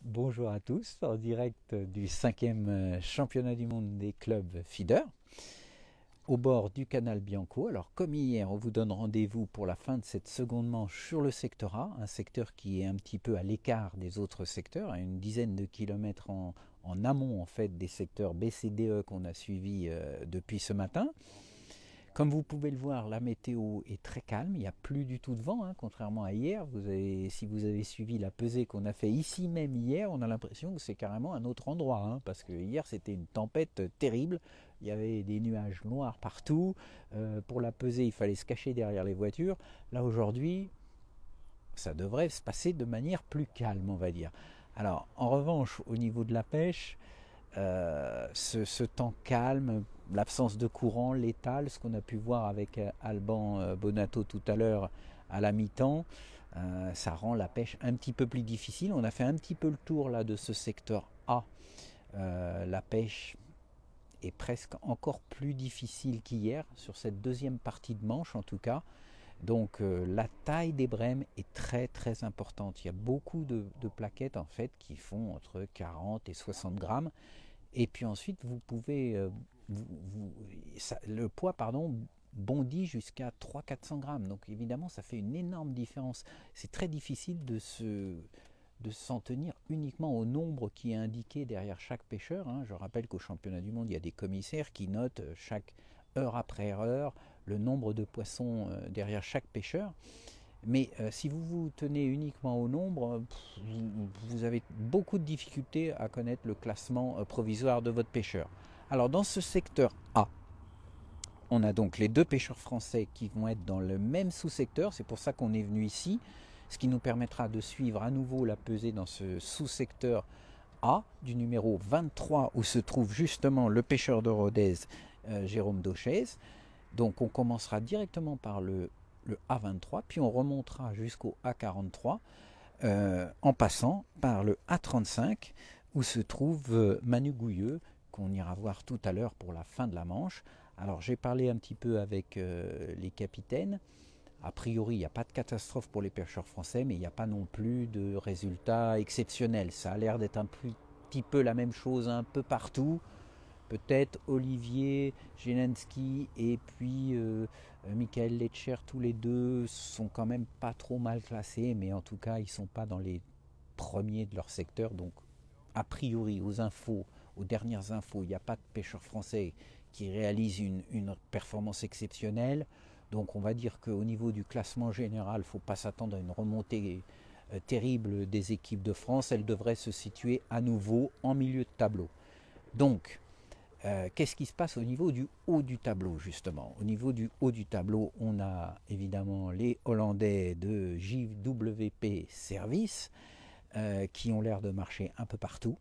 Bonjour à tous, en direct du 5e championnat du monde des clubs feeder, au bord du canal Bianco. Alors comme hier, on vous donne rendez-vous pour la fin de cette seconde manche sur le secteur A, un secteur qui est un petit peu à l'écart des autres secteurs, à une dizaine de kilomètres en amont en fait des secteurs B, C, D, E qu'on a suivis depuis ce matin. Comme vous pouvez le voir, la météo est très calme, il n'y a plus du tout de vent, hein, contrairement à hier. Si vous avez suivi la pesée qu'on a fait ici même hier, on a l'impression que c'est carrément un autre endroit, hein, parce que hier c'était une tempête terrible, il y avait des nuages noirs partout. Pour la pesée, il fallait se cacher derrière les voitures. Là aujourd'hui, ça devrait se passer de manière plus calme, on va dire. Alors en revanche, au niveau de la pêche, ce temps calme, l'absence de courant létal, ce qu'on a pu voir avec Alban Bonato tout à l'heure à la mi-temps, ça rend la pêche un petit peu plus difficile. On a fait un petit peu le tour là de ce secteur A. La pêche est presque encore plus difficile qu'hier, sur cette deuxième partie de manche en tout cas. Donc la taille des brèmes est très très importante. Il y a beaucoup de plaquettes en fait qui font entre 40 et 60 grammes. Et puis ensuite, vous pouvez, le poids bondit jusqu'à 300-400 grammes. Donc évidemment, ça fait une énorme différence. C'est très difficile de s'en tenir uniquement au nombre qui est indiqué derrière chaque pêcheur, hein. Je rappelle qu'au championnat du monde, il y a des commissaires qui notent chaque heure après heure le nombre de poissons derrière chaque pêcheur. Mais si vous vous tenez uniquement au nombre, vous avez beaucoup de difficultés à connaître le classement provisoire de votre pêcheur. Alors dans ce secteur A, on a donc les deux pêcheurs français qui vont être dans le même sous-secteur. C'est pour ça qu'on est venu ici, ce qui nous permettra de suivre à nouveau la pesée dans ce sous-secteur A du numéro 23 où se trouve justement le pêcheur de Rodez, Jérôme Dauchez. Donc on commencera directement par le A23, puis on remontera jusqu'au A43 en passant par le A35 où se trouve Manu Gouilleux, qu'on ira voir tout à l'heure pour la fin de la manche. Alors j'ai parlé un petit peu avec les capitaines. A priori, il n'y a pas de catastrophe pour les pêcheurs français, mais il n'y a pas non plus de résultats exceptionnels. Ça a l'air d'être un petit peu la même chose un peu partout. Peut-être Olivier Zelensky et puis Michael Letcher, tous les deux sont quand même pas trop mal classés, mais en tout cas ils sont pas dans les premiers de leur secteur. Donc a priori aux dernières infos, il n'y a pas de pêcheur français qui réalise une performance exceptionnelle. Donc on va dire qu'au niveau du classement général, il ne faut pas s'attendre à une remontée terrible des équipes de France. Elle devrait se situer à nouveau en milieu de tableau. Donc qu'est-ce qui se passe au niveau du haut du tableau justement? Au niveau du haut du tableau, on a évidemment les Hollandais de JWP Service qui ont l'air de marcher un peu partout.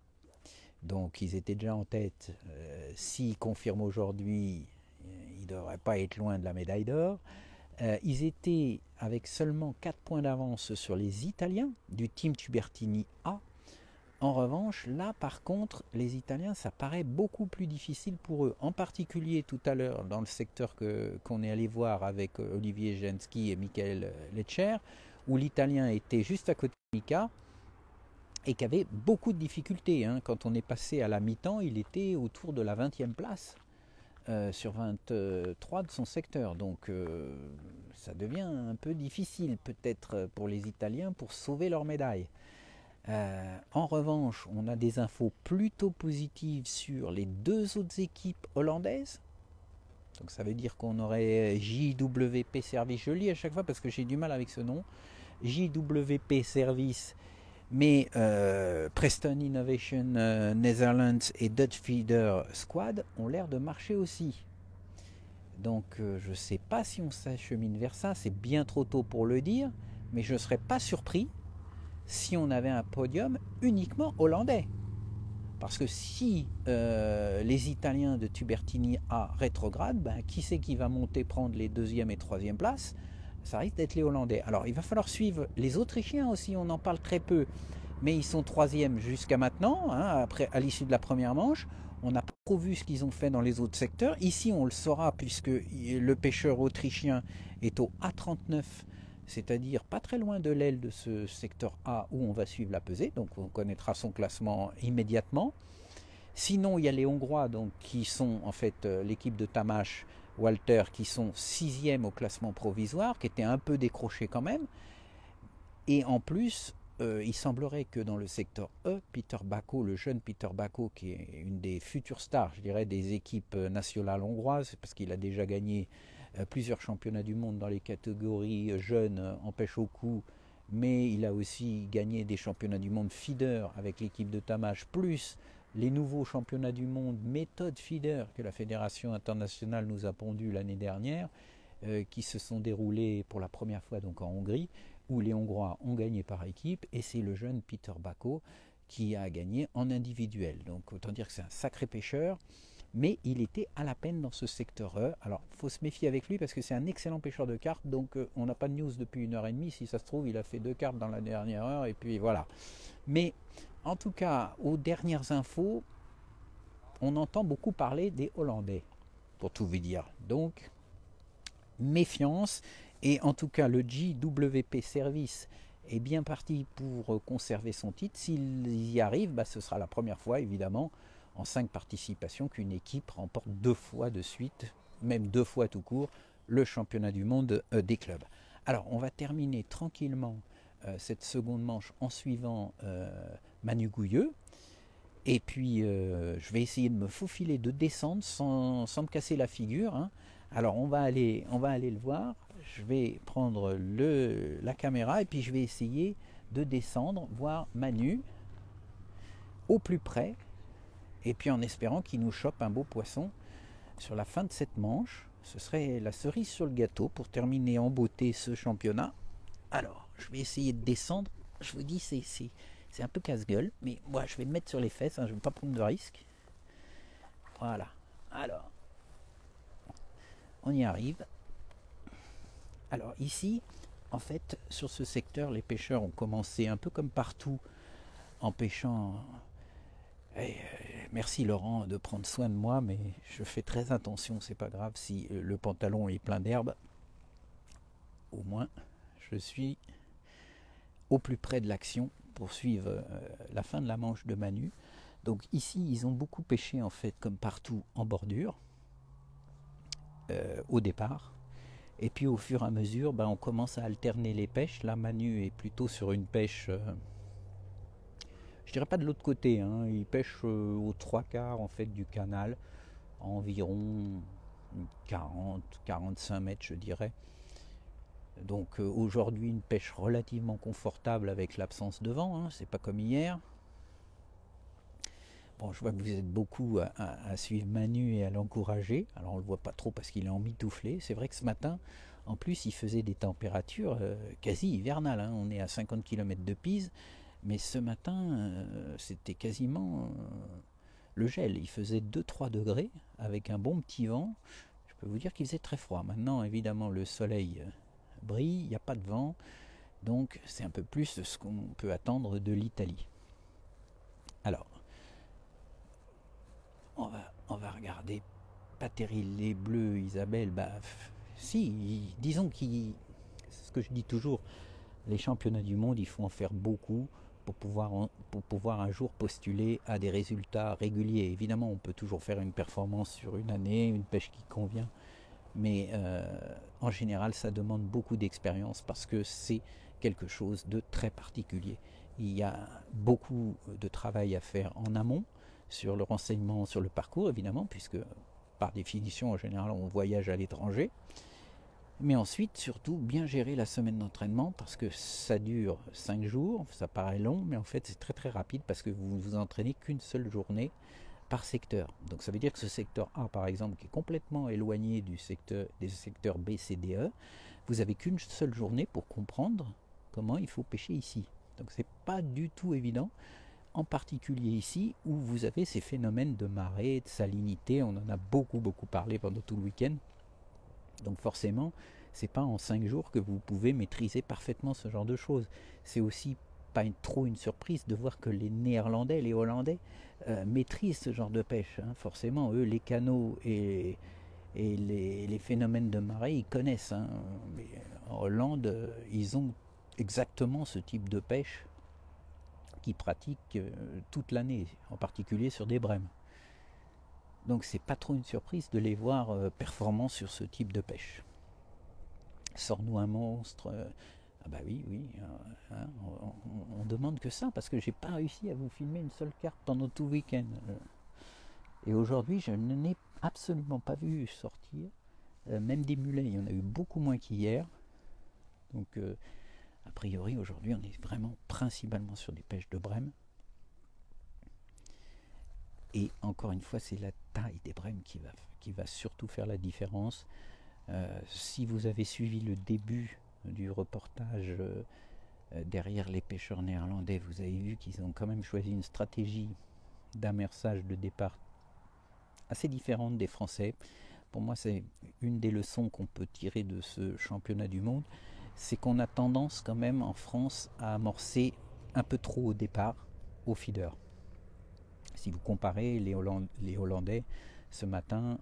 Donc ils étaient déjà en tête. S'ils confirment aujourd'hui, ils ne devraient pas être loin de la médaille d'or. Ils étaient avec seulement 4 points d'avance sur les Italiens du team Tubertini A. En revanche, là par contre, les Italiens, ça paraît beaucoup plus difficile pour eux. En particulier tout à l'heure dans le secteur qu'on est allé voir avec Olivier Zelensky et Michael Letcher, où l'Italien était juste à côté de Mika et qui avait beaucoup de difficultés, hein. Quand on est passé à la mi-temps, il était autour de la 20e place sur 23 de son secteur. Donc ça devient un peu difficile peut-être pour les Italiens pour sauver leur médaille. En revanche, on a des infos plutôt positives sur les deux autres équipes hollandaises. Donc ça veut dire qu'on aurait JWP Service, je lis à chaque fois parce que j'ai du mal avec ce nom, JWP Service, mais Preston Innovation Netherlands et Dutch Feeder Squad ont l'air de marcher aussi. Donc je ne sais pas si on s'achemine vers ça, c'est bien trop tôt pour le dire, mais je ne serais pas surpris si on avait un podium uniquement hollandais. Parce que si les Italiens de Tubertini A rétrogradent, ben, qui c'est qui va monter prendre les deuxième et troisième places? Ça risque d'être les Hollandais. Alors il va falloir suivre les Autrichiens aussi, on en parle très peu, mais ils sont troisième jusqu'à maintenant, hein, après, à l'issue de la première manche. On n'a pas trop vu ce qu'ils ont fait dans les autres secteurs. Ici on le saura puisque le pêcheur autrichien est au A39 c'est-à-dire pas très loin de l'aile de ce secteur A où on va suivre la pesée, donc on connaîtra son classement immédiatement. Sinon, il y a les Hongrois donc, qui sont en fait l'équipe de Tamás Walter qui sont 6e au classement provisoire, qui étaient un peu décrochés quand même. Et en plus, il semblerait que dans le secteur E, Peter Bako, le jeune Peter Bako, qui est une des futures stars, je dirais, des équipes nationales hongroises, parce qu'il a déjà gagné plusieurs championnats du monde dans les catégories jeunes en pêche au cou, mais il a aussi gagné des championnats du monde feeder avec l'équipe de Tamás, plus les nouveaux championnats du monde méthode feeder que la Fédération internationale nous a pondu l'année dernière, qui se sont déroulés pour la première fois donc en Hongrie, où les Hongrois ont gagné par équipe, et c'est le jeune Peter Bako qui a gagné en individuel. Donc autant dire que c'est un sacré pêcheur, mais il était à la peine dans ce secteur E. Alors il faut se méfier avec lui parce que c'est un excellent pêcheur de cartes, donc on n'a pas de news depuis 1 heure et demie, si ça se trouve il a fait 2 cartes dans la dernière heure, et puis voilà. Mais en tout cas, aux dernières infos, on entend beaucoup parler des Hollandais, pour tout vous dire. Donc, méfiance. Et en tout cas, le JWP Service est bien parti pour conserver son titre. S'il y arrive, ce sera la première fois, évidemment, en 5 participations, qu'une équipe remporte 2 fois de suite, même 2 fois tout court, le championnat du monde des clubs. Alors, on va terminer tranquillement cette seconde manche en suivant Manu Gouilleux. Et puis, je vais essayer de me faufiler, de descendre sans me casser la figure. Hein. Alors, on va aller le voir. Je vais prendre la caméra et puis je vais essayer de descendre, voir Manu au plus près. Et puis en espérant qu'il nous chope un beau poisson sur la fin de cette manche. Ce serait la cerise sur le gâteau pour terminer en beauté ce championnat. Alors, je vais essayer de descendre. Je vous dis, c'est un peu casse-gueule, mais moi je vais me mettre sur les fesses, hein, je ne vais pas prendre de risque. Voilà. Alors, on y arrive. Alors ici, en fait, sur ce secteur, les pêcheurs ont commencé un peu comme partout en pêchant. Et, merci Laurent de prendre soin de moi, mais je fais très attention, c'est pas grave si le pantalon est plein d'herbe. Au moins, je suis au plus près de l'action pour suivre la fin de la manche de Manu. Donc ici, ils ont beaucoup pêché en fait comme partout en bordure au départ. Et puis au fur et à mesure, on commence à alterner les pêches. Là, Manu est plutôt sur une pêche, je dirais pas de l'autre côté, hein. Il pêche aux 3/4 en fait du canal, à environ 40-45 mètres, je dirais. Donc aujourd'hui, une pêche relativement confortable avec l'absence de vent, hein. C'est pas comme hier. Bon, je vois que vous êtes beaucoup à suivre Manu et à l'encourager. Alors on le voit pas trop parce qu'il est emmitouflé. C'est vrai que ce matin, en plus, il faisait des températures quasi hivernales, hein. On est à 50 km de Pise, mais ce matin, c'était quasiment le gel. Il faisait 2-3 degrés avec un bon petit vent. Je peux vous dire qu'il faisait très froid. Maintenant, évidemment, le soleil brille, il n'y a pas de vent. Donc c'est un peu plus de ce qu'on peut attendre de l'Italie. Alors, on va regarder Pateri les Bleus, Isabelle. Si, disons que c'est ce que je dis toujours, les championnats du monde, il faut en faire beaucoup pour pouvoir un jour postuler à des résultats réguliers. Évidemment, on peut toujours faire une performance sur une année, une pêche qui convient, mais en général, ça demande beaucoup d'expérience parce que c'est quelque chose de très particulier. Il y a beaucoup de travail à faire en amont sur le renseignement, sur le parcours évidemment, puisque par définition en général on voyage à l'étranger, mais ensuite surtout bien gérer la semaine d'entraînement parce que ça dure 5 jours, ça paraît long, mais en fait c'est très très rapide parce que vous ne vous entraînez qu'une seule journée par secteur. Donc ça veut dire que ce secteur A par exemple qui est complètement éloigné des secteurs B, C, D, E, vous avez qu'une seule journée pour comprendre comment il faut pêcher ici. Donc c'est pas du tout évident, en particulier ici où vous avez ces phénomènes de marée, de salinité, on en a beaucoup parlé pendant tout le week-end. Donc forcément, c'est pas en 5 jours que vous pouvez maîtriser parfaitement ce genre de choses. C'est aussi pas trop une surprise de voir que les Néerlandais, les Hollandais maîtrisent ce genre de pêche. Hein. Forcément, eux, les canaux et les phénomènes de marée, ils connaissent. Hein. Mais En Hollande, ils ont exactement ce type de pêche qu'ils pratiquent toute l'année, en particulier sur des brèmes. Donc c'est pas trop une surprise de les voir performants sur ce type de pêche. Sors-nous un monstre. Ah bah oui, oui. Hein, on demande que ça parce que j'ai pas réussi à vous filmer une seule carte pendant tout le week-end. Et aujourd'hui, je n'ai absolument pas vu sortir, même des mulets. Il y en a eu beaucoup moins qu'hier. Donc, a priori, aujourd'hui, on est vraiment principalement sur des pêches de brème. Et encore une fois, c'est la taille des brèmes qui va surtout faire la différence. Si vous avez suivi le début du reportage derrière les pêcheurs néerlandais, vous avez vu qu'ils ont quand même choisi une stratégie d'amersage de départ assez différente des Français. Pour moi, c'est une des leçons qu'on peut tirer de ce championnat du monde, c'est qu'on a tendance quand même en France à amorcer un peu trop au départ au feeder. Si vous comparez les Hollandais, ce matin,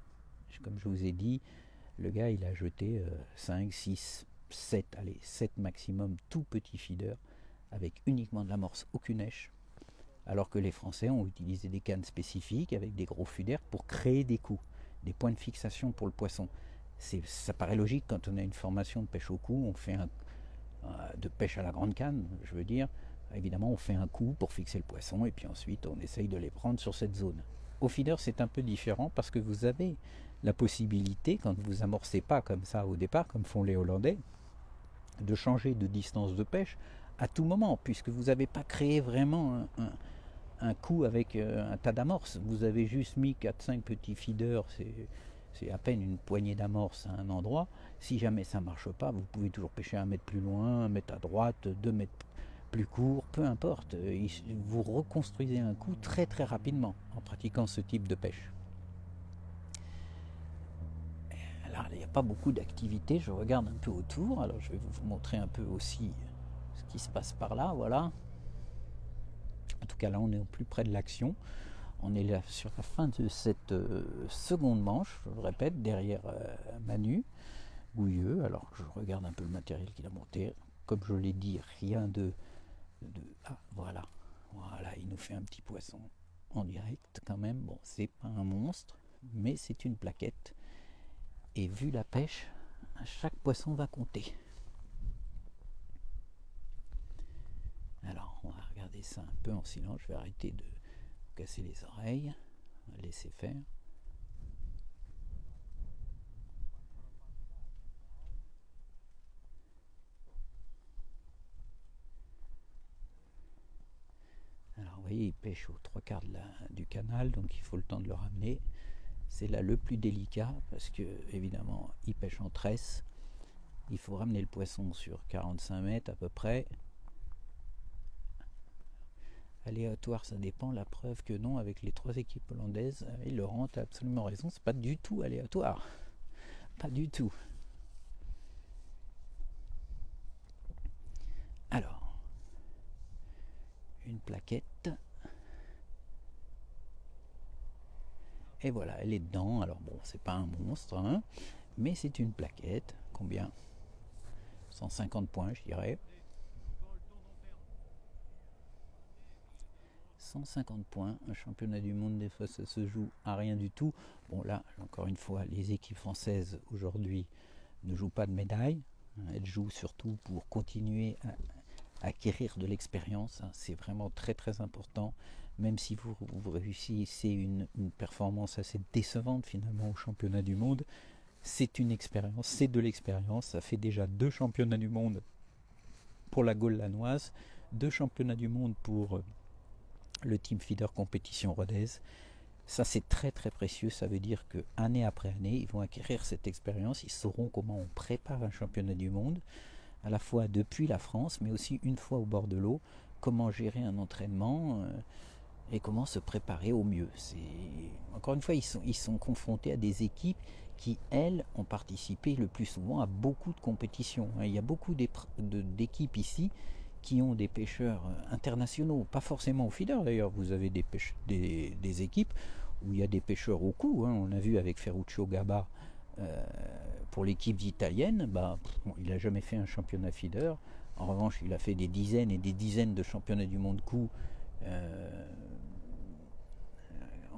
comme je vous ai dit, le gars il a jeté 5, 6, 7, allez 7 maximum, tout petit feeder, avec uniquement de l'amorce, aucune èche. Alors que les Français ont utilisé des cannes spécifiques avec des gros feeders pour créer des coups, des points de fixation pour le poisson. Ça paraît logique quand on a une formation de pêche au coup, on fait de pêche à la grande canne, je veux dire. Évidemment, on fait un coup pour fixer le poisson et puis ensuite on essaye de les prendre sur cette zone. Au feeder, c'est un peu différent parce que vous avez la possibilité, quand vous amorcez pas comme ça au départ, comme font les Hollandais, de changer de distance de pêche à tout moment, puisque vous n'avez pas créé vraiment un coup avec un tas d'amorces. Vous avez juste mis 4-5 petits feeders, c'est à peine une poignée d'amorces à un endroit. Si jamais ça ne marche pas, vous pouvez toujours pêcher 1 mètre plus loin, 1 mètre à droite, 2 mètres plus court, peu importe. Vous reconstruisez un coup très très rapidement en pratiquant ce type de pêche. Alors il n'y a pas beaucoup d'activités, je regarde un peu autour, alors je vais vous montrer un peu aussi ce qui se passe par là, voilà. En tout cas là on est au plus près de l'action. On est là sur la fin de cette seconde manche, je le répète, derrière Manu Gouilleux. Alors je regarde un peu le matériel qu'il a monté. Comme je l'ai dit, rien de... Ah voilà, voilà, il nous fait un petit poisson en direct quand même. Bon, c'est pas un monstre, mais c'est une plaquette. Et vu la pêche, chaque poisson va compter. Alors, on va regarder ça un peu en silence. Je vais arrêter de casser les oreilles. On va laisser faire. Alors, vous voyez, il pêche aux 3/4 du canal, donc il faut le temps de le ramener. C'est là le plus délicat parce que, évidemment, il pêche en tresse. Il faut ramener le poisson sur 45 mètres à peu près. Aléatoire, ça dépend. La preuve que non, avec les 3 équipes hollandaises, et Laurent a absolument raison, c'est pas du tout aléatoire. Pas du tout. Alors, une plaquette. Et voilà, elle est dedans. Alors bon, c'est pas un monstre, hein, mais c'est une plaquette. Combien? 150 points, je dirais. 150 points, un championnat du monde, des fois ça se joue à rien du tout. Bon là, encore une fois, les équipes françaises aujourd'hui ne jouent pas de médailles. Elles jouent surtout pour continuer à acquérir de l'expérience. C'est vraiment très très important. Même si vous réussissez une performance assez décevante finalement au championnat du monde, c'est une expérience, c'est de l'expérience. Ça fait déjà 2 championnats du monde pour la Gaule lanoise, 2 championnats du monde pour le Team Feeder Compétition Rodez. Ça c'est très très précieux, ça veut dire que année après année, ils vont acquérir cette expérience, ils sauront comment on prépare un championnat du monde, à la fois depuis la France, mais aussi une fois au bord de l'eau, comment gérer un entraînement et comment se préparer au mieux. Encore une fois, ils sont confrontés à des équipes qui, elles, ont participé le plus souvent à beaucoup de compétitions. Il y a beaucoup d'équipes ici qui ont des pêcheurs internationaux, pas forcément au feeder d'ailleurs. Vous avez des équipes où il y a des pêcheurs au coup. On a vu avec Ferruccio Gaba Pour l'équipe italienne, bon, il n'a jamais fait un championnat feeder. En revanche, il a fait des dizaines et des dizaines de championnats du monde coup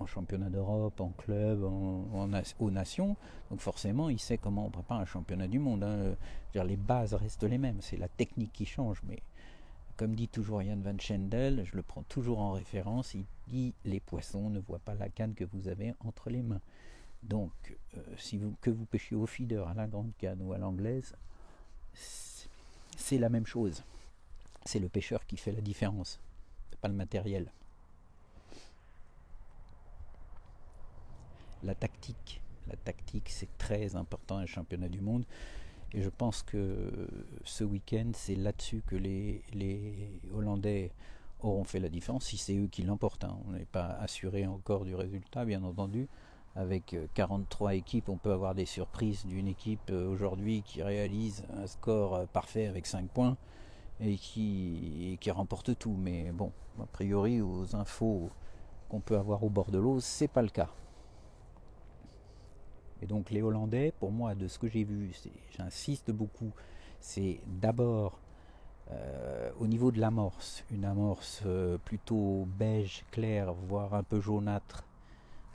en championnat d'Europe, en club, aux nations. Donc forcément, il sait comment on prépare un championnat du monde. Hein. Dire, les bases restent les mêmes, c'est la technique qui change. Mais comme dit toujours Jan van Schendel, je le prends toujours en référence, il dit les poissons ne voient pas la canne que vous avez entre les mains. Donc, que vous pêchiez au feeder, à la grande canne ou à l'anglaise, c'est la même chose. C'est le pêcheur qui fait la différence, pas le matériel. La tactique c'est très important à un championnat du monde. Et je pense que ce week-end, c'est là-dessus que les Hollandais auront fait la différence, si c'est eux qui l'emportent. Hein. On n'est pas assuré encore du résultat, bien entendu. Avec 43 équipes, on peut avoir des surprises d'une équipe aujourd'hui qui réalise un score parfait avec 5 points et qui remporte tout. Mais bon, a priori, aux infos qu'on peut avoir au bord de l'eau, c'est pas le cas. Et donc les Hollandais, pour moi, de ce que j'ai vu, j'insiste beaucoup, c'est d'abord au niveau de l'amorce, une amorce plutôt beige clair, voire un peu jaunâtre,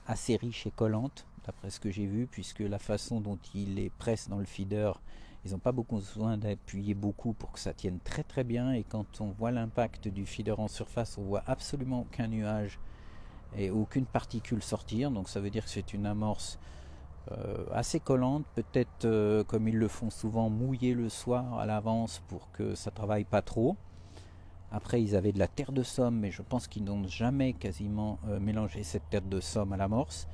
assez riche et collante, d'après ce que j'ai vu, puisque la façon dont ils les pressent dans le feeder, ils n'ont pas beaucoup besoin d'appuyer beaucoup pour que ça tienne très très bien. Et quand on voit l'impact du feeder en surface, on voit absolument aucun nuage et aucune particule sortir. Donc ça veut dire que c'est une amorce assez collante, peut-être comme ils le font souvent, mouiller le soir à l'avance pour que ça travaille pas trop. Après, ils avaient de la terre de Somme, mais je pense qu'ils n'ont jamais quasiment mélangé cette terre de Somme à l'amorce.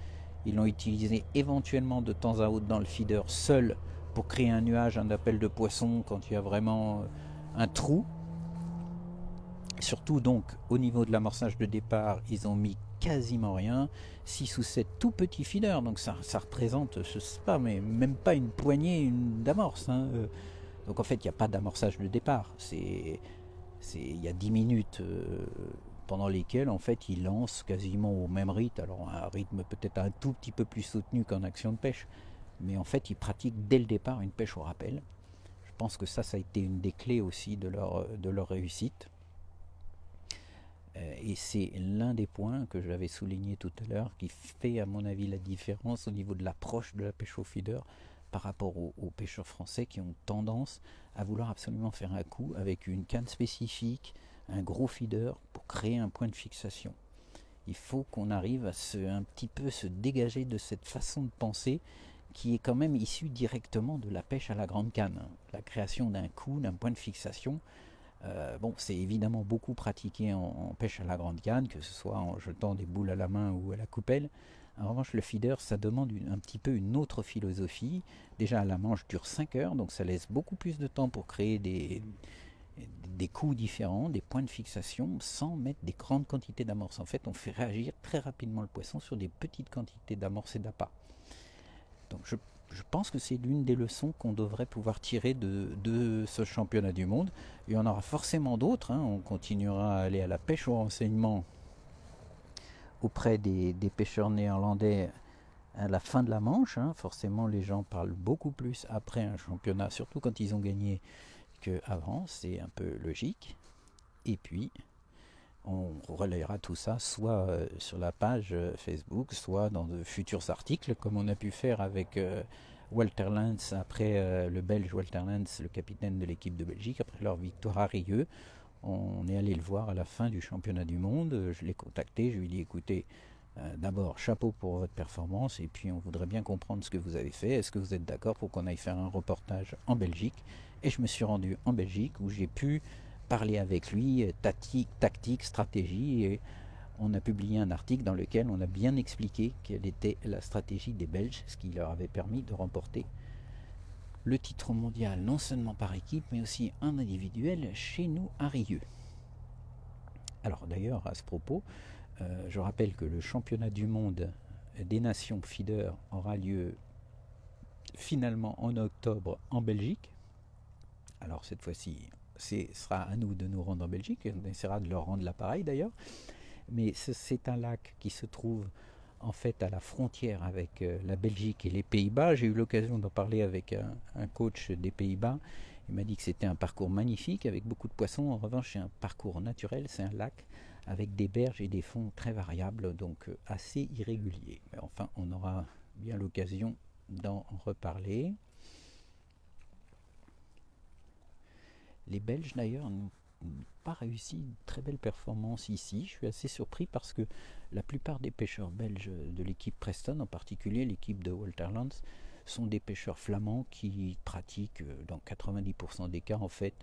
Ils l'ont utilisé éventuellement de temps à autre dans le feeder seul pour créer un nuage, un appel de poisson quand il y a vraiment un trou. Surtout donc au niveau de l'amorçage de départ, ils ont mis quasiment rien, 6 ou 7 tout petits feeders, donc ça représente, je sais pas, mais même pas une poignée d'amorce. Hein. Donc en fait, il n'y a pas d'amorçage de départ. Il y a 10 minutes pendant lesquelles en fait ils lancent quasiment au même rythme, alors un rythme peut-être un tout petit peu plus soutenu qu'en action de pêche, mais en fait ils pratiquent dès le départ une pêche au rappel. Je pense que ça a été une des clés aussi de leur réussite. Et c'est l'un des points que j'avais souligné tout à l'heure qui fait à mon avis la différence au niveau de l'approche de la pêche au feeder par rapport aux pêcheurs français qui ont tendance à vouloir absolument faire un coup avec une canne spécifique, un gros feeder pour créer un point de fixation. Il faut qu'on arrive à un petit peu se dégager de cette façon de penser qui est quand même issue directement de la pêche à la grande canne. La création d'un coup, d'un point de fixation. Bon, c'est évidemment beaucoup pratiqué en pêche à la grande canne, que ce soit en jetant des boules à la main ou à la coupelle. En revanche, le feeder, ça demande un petit peu une autre philosophie. Déjà, la manche dure 5 heures, donc ça laisse beaucoup plus de temps pour créer des coups différents, des points de fixation, sans mettre des grandes quantités d'amorce. En fait, on fait réagir très rapidement le poisson sur des petites quantités d'amorce et d'appât. Donc je pense que c'est l'une des leçons qu'on devrait pouvoir tirer de ce championnat du monde. Il y en aura forcément d'autres. Hein. On continuera à aller à la pêche au renseignement auprès des pêcheurs néerlandais à la fin de la manche. Hein. Forcément, les gens parlent beaucoup plus après un championnat, surtout quand ils ont gagné, qu'avant. C'est un peu logique. Et puis, on relayera tout ça soit sur la page Facebook, soit dans de futurs articles, comme on a pu faire avec Walter Lens, après le Belge Walter Lens, le capitaine de l'équipe de Belgique, après leur victoire à Rieux. On est allé le voir à la fin du championnat du monde. Je l'ai contacté, je lui ai dit écoutez, d'abord chapeau pour votre performance, et puis on voudrait bien comprendre ce que vous avez fait. Est-ce que vous êtes d'accord pour qu'on aille faire un reportage en Belgique? Et je me suis rendu en Belgique où j'ai pu parler avec lui, tactique, stratégie, et on a publié un article dans lequel on a bien expliqué quelle était la stratégie des Belges, ce qui leur avait permis de remporter le titre mondial, non seulement par équipe, mais aussi en individuel chez nous à Rieux. Alors d'ailleurs, à ce propos, je rappelle que le championnat du monde des nations feeder aura lieu finalement en octobre en Belgique. Alors cette fois-ci, ce sera à nous de nous rendre en Belgique, on essaiera de leur rendre l'appareil d'ailleurs, mais c'est un lac qui se trouve en fait à la frontière avec la Belgique et les Pays-Bas. J'ai eu l'occasion d'en parler avec un coach des Pays-Bas. Il m'a dit que c'était un parcours magnifique avec beaucoup de poissons. En revanche, c'est un parcours naturel, c'est un lac avec des berges et des fonds très variables, donc assez irréguliers. Mais enfin, on aura bien l'occasion d'en reparler. Les Belges d'ailleurs n'ont pas réussi une très belle performance ici. Je suis assez surpris parce que la plupart des pêcheurs belges de l'équipe Preston, en particulier l'équipe de Walter Lance, sont des pêcheurs flamands qui pratiquent dans 90% des cas en fait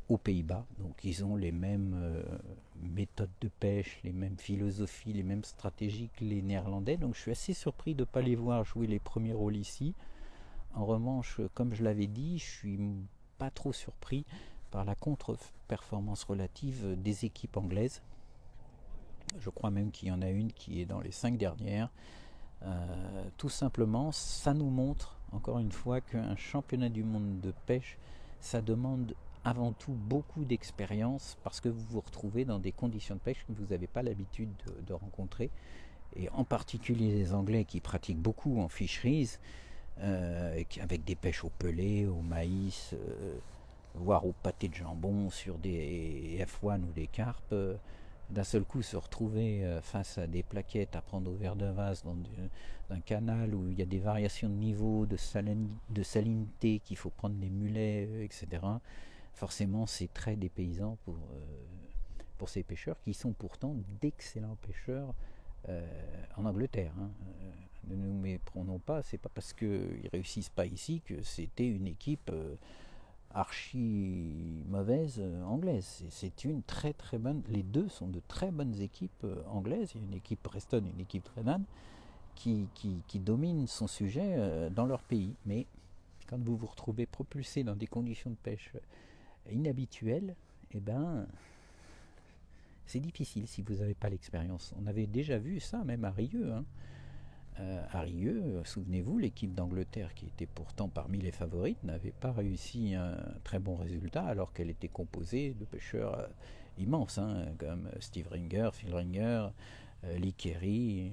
aux Pays-Bas. Donc ils ont les mêmes méthodes de pêche, les mêmes philosophies, les mêmes stratégies que les Néerlandais. Donc je suis assez surpris de ne pas les voir jouer les premiers rôles ici. En revanche, comme je l'avais dit, je suis pas trop surpris par la contre-performance relative des équipes anglaises. Je crois même qu'il y en a une qui est dans les 5 dernières. Tout simplement, ça nous montre encore une fois qu'un championnat du monde de pêche, ça demande avant tout beaucoup d'expérience parce que vous vous retrouvez dans des conditions de pêche que vous n'avez pas l'habitude de rencontrer. Et en particulier les Anglais qui pratiquent beaucoup en fisheries, avec des pêches au pelé, au maïs, voire au pâté de jambon sur des F1 ou des carpes. D'un seul coup se retrouver face à des plaquettes à prendre au verre de vase dans un canal où il y a des variations de niveau, de salinité, qu'il faut prendre des mulets, etc. Forcément, c'est très dépaysant pour ces pêcheurs qui sont pourtant d'excellents pêcheurs en Angleterre. Hein. Ne nous méprenons pas, c'est pas parce qu'ils réussissent pas ici que c'était une équipe archi mauvaise anglaise. C'est une très très bonne. Les deux sont de très bonnes équipes anglaises. Il y a une équipe Preston, une équipe Renan qui domine son sujet dans leur pays. Mais quand vous vous retrouvez propulsé dans des conditions de pêche inhabituelles, eh ben c'est difficile si vous n'avez pas l'expérience. On avait déjà vu ça même à Rieux. Hein. À Rieux, souvenez-vous, l'équipe d'Angleterre, qui était pourtant parmi les favorites, n'avait pas réussi un très bon résultat alors qu'elle était composée de pêcheurs immenses, hein, comme Steve Ringer, Phil Ringer, Lee Carey et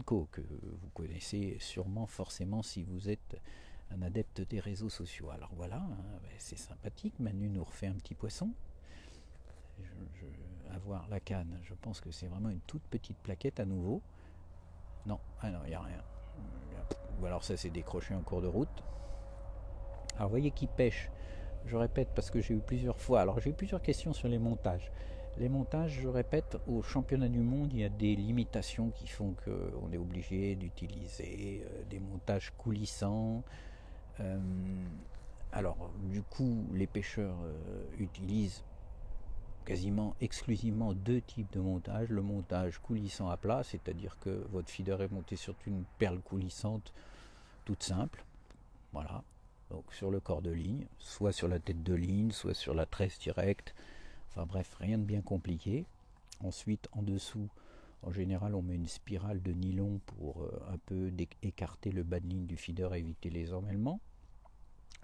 co, que vous connaissez sûrement forcément si vous êtes un adepte des réseaux sociaux. Alors voilà, hein, c'est sympathique, Manu nous refait un petit poisson. Avoir la canne, je pense que c'est vraiment une toute petite plaquette à nouveau. Non, ah non, il n'y a rien. Ou alors ça s'est décroché en cours de route. Alors vous voyez qui pêche. Je répète parce que j'ai eu plusieurs fois. Alors j'ai eu plusieurs questions sur les montages. Les montages, je répète, au championnat du monde, il y a des limitations qui font qu'on est obligé d'utiliser des montages coulissants. Alors du coup, les pêcheurs utilisent quasiment exclusivement deux types de montage. Le montage coulissant à plat, c'est-à-dire que votre feeder est monté sur une perle coulissante toute simple, voilà, donc sur le corps de ligne, soit sur la tête de ligne, soit sur la tresse directe, enfin bref, rien de bien compliqué. Ensuite, en dessous, en général, on met une spirale de nylon pour un peu écarter le bas de ligne du feeder et éviter les emmêlements,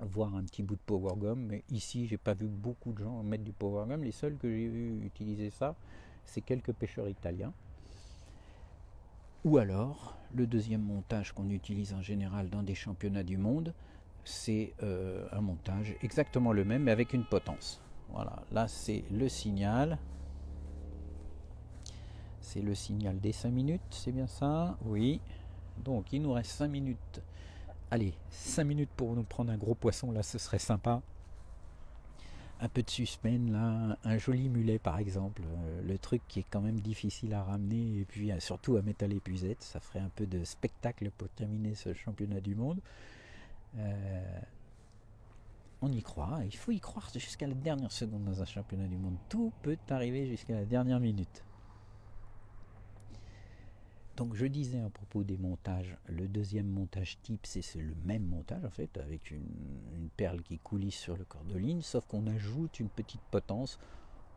voire un petit bout de power gum, mais ici j'ai pas vu beaucoup de gens mettre du power gum. Les seuls que j'ai vu utiliser ça, c'est quelques pêcheurs italiens. Ou alors le deuxième montage qu'on utilise en général dans des championnats du monde, c'est un montage exactement le même mais avec une potence. Voilà, là c'est le signal des 5 minutes, c'est bien ça? Oui, donc il nous reste 5 minutes. Allez, 5 minutes pour nous prendre un gros poisson, là ce serait sympa. Un peu de suspense là, un joli mulet par exemple, le truc qui est quand même difficile à ramener et puis surtout à mettre à l'épuisette, ça ferait un peu de spectacle pour terminer ce championnat du monde. On y croit, il faut y croire jusqu'à la dernière seconde dans un championnat du monde, tout peut arriver jusqu'à la dernière minute. Donc je disais à propos des montages, le deuxième montage type c'est le même montage en fait avec une perle qui coulisse sur le corps de ligne, sauf qu'on ajoute une petite potence,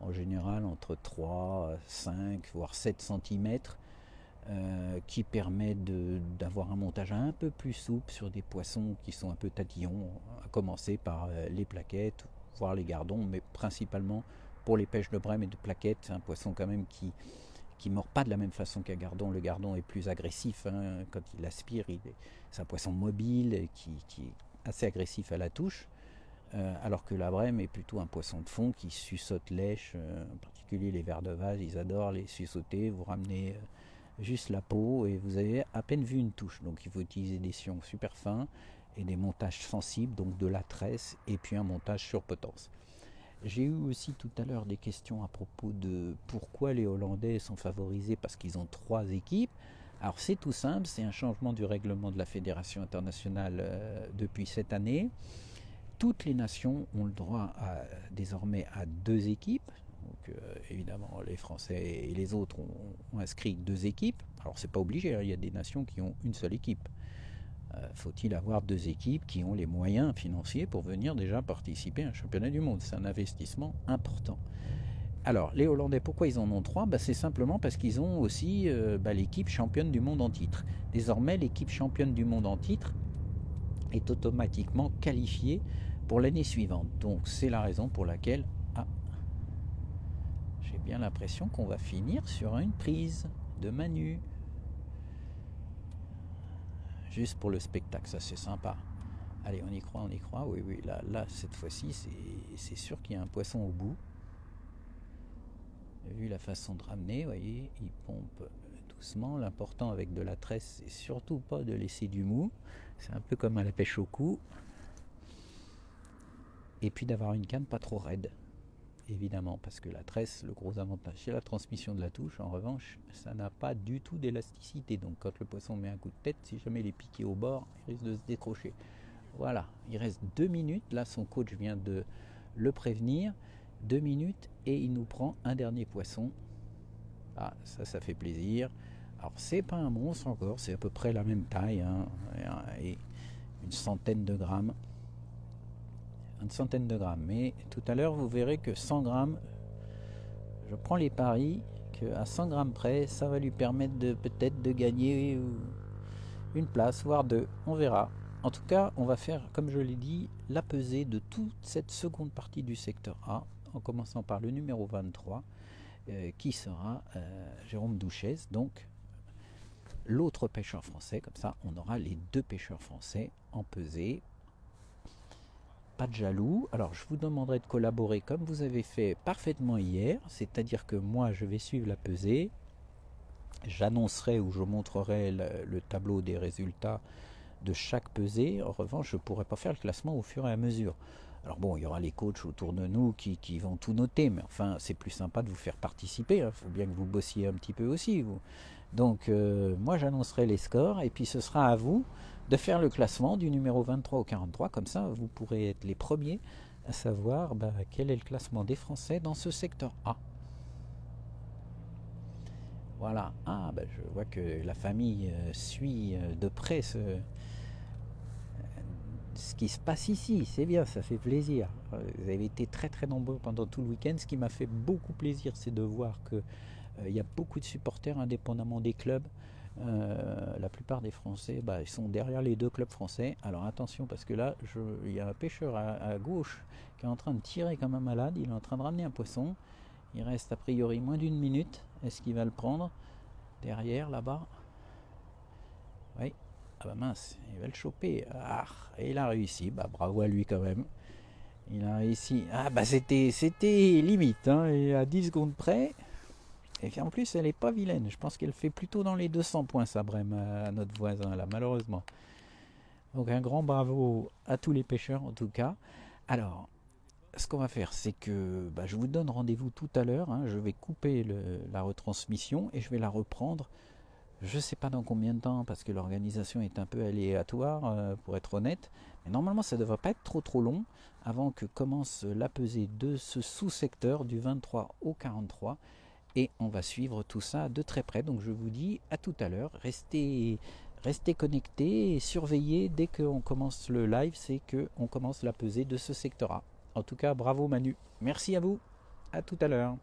en général entre 3, 5 voire 7 cm, qui permet d'avoir un montage un peu plus souple sur des poissons qui sont un peu tatillons, à commencer par les plaquettes, voire les gardons, mais principalement pour les pêches de brème et de plaquettes, c'est un poisson quand même qui qui mord pas de la même façon qu'un gardon. Le gardon est plus agressif, hein, quand il aspire, c'est un poisson mobile qui est assez agressif à la touche, alors que la brème est plutôt un poisson de fond qui suçote lèche, en particulier les vers de vase, ils adorent les suçoter. Vous ramenez juste la peau et vous avez à peine vu une touche. Donc il faut utiliser des sillons super fins et des montages sensibles, donc de la tresse et puis un montage sur potence. J'ai eu aussi tout à l'heure des questions à propos de pourquoi les Hollandais sont favorisés parce qu'ils ont 3 équipes. Alors c'est tout simple, c'est un changement du règlement de la Fédération internationale depuis cette année. Toutes les nations ont le droit désormais à 2 équipes. Donc évidemment les Français et les autres ont inscrit 2 équipes. Alors c'est pas obligé, hein, il y a des nations qui ont une seule équipe. Faut-il avoir 2 équipes qui ont les moyens financiers pour venir déjà participer à un championnat du monde? C'est un investissement important. Alors les Hollandais, pourquoi ils en ont 3? C'est simplement parce qu'ils ont aussi l'équipe championne du monde en titre. Désormais l'équipe championne du monde en titre est automatiquement qualifiée pour l'année suivante. Donc c'est la raison pour laquelle j'ai bien l'impression qu'on va finir sur une prise de Manu. Juste pour le spectacle, ça c'est sympa. Allez, on y croit, oui, là cette fois-ci, c'est sûr qu'il y a un poisson au bout. Vu la façon de ramener, vous voyez, il pompe doucement. L'important avec de la tresse, c'est surtout pas de laisser du mou. C'est un peu comme à la pêche au cou. Et puis d'avoir une canne pas trop raide, évidemment, parce que la tresse, le gros avantage, c'est la transmission de la touche. En revanche, ça n'a pas du tout d'élasticité. Donc quand le poisson met un coup de tête, si jamais il est piqué au bord, il risque de se décrocher. Voilà, il reste 2 minutes. Là, son coach vient de le prévenir. 2 minutes et il nous prend un dernier poisson. Ah, ça fait plaisir. Alors, c'est pas un monstre encore, c'est à peu près la même taille, hein, et une centaine de grammes. Une centaine de grammes. Mais tout à l'heure, vous verrez que 100 grammes, je prends les paris qu'à 100 grammes près, ça va lui permettre peut-être de gagner une place, voire 2. On verra. En tout cas, on va faire, comme je l'ai dit, la pesée de toute cette seconde partie du secteur A, en commençant par le numéro 23, qui sera Jérôme Douchès, donc l'autre pêcheur français. Comme ça, on aura les 2 pêcheurs français en pesée. Pas de jaloux. Alors, je vous demanderai de collaborer comme vous avez fait parfaitement hier, c'est-à-dire que moi, je vais suivre la pesée. J'annoncerai ou je montrerai le tableau des résultats de chaque pesée. En revanche, je ne pourrai pas faire le classement au fur et à mesure. Alors bon, il y aura les coachs autour de nous qui vont tout noter, mais enfin, c'est plus sympa de vous faire participer. Il faut bien que vous bossiez un petit peu aussi, vous. Donc, moi, j'annoncerai les scores, et puis ce sera à vous de faire le classement du numéro 23 au 43. Comme ça, vous pourrez être les premiers à savoir quel est le classement des Français dans ce secteur A. Voilà. Ah, je vois que la famille suit de près ce qui se passe ici. C'est bien, ça fait plaisir. Vous avez été très très nombreux pendant tout le week-end. Ce qui m'a fait beaucoup plaisir, c'est de voir que il y a beaucoup de supporters indépendamment des clubs. La plupart des Français, ils sont derrière les 2 clubs français. Alors attention, parce que là, il y a un pêcheur à gauche qui est en train de tirer comme un malade. Il est en train de ramener un poisson. Il reste a priori moins d'1 minute. Est-ce qu'il va le prendre derrière, là-bas? Oui. Ah mince, il va le choper. Ah, et il a réussi. Bravo à lui quand même. Il a réussi. Ah c'était limite, hein, et à 10 secondes près. Et puis en plus, elle est pas vilaine. Je pense qu'elle fait plutôt dans les 200 points, sa brème, à notre voisin là, malheureusement. Donc un grand bravo à tous les pêcheurs en tout cas. Alors, ce qu'on va faire, c'est que je vous donne rendez-vous tout à l'heure, hein. Je vais couper la retransmission et je vais la reprendre. Je ne sais pas dans combien de temps, parce que l'organisation est un peu aléatoire, pour être honnête. Mais normalement, ça ne devrait pas être trop long avant que commence la pesée de ce sous-secteur du 23 au 43. Et on va suivre tout ça de très près. Donc je vous dis à tout à l'heure. Restez connectés et surveillez dès qu'on commence le live, c'est qu'on commence la pesée de ce secteur A. En tout cas, bravo Manu. Merci à vous. À tout à l'heure.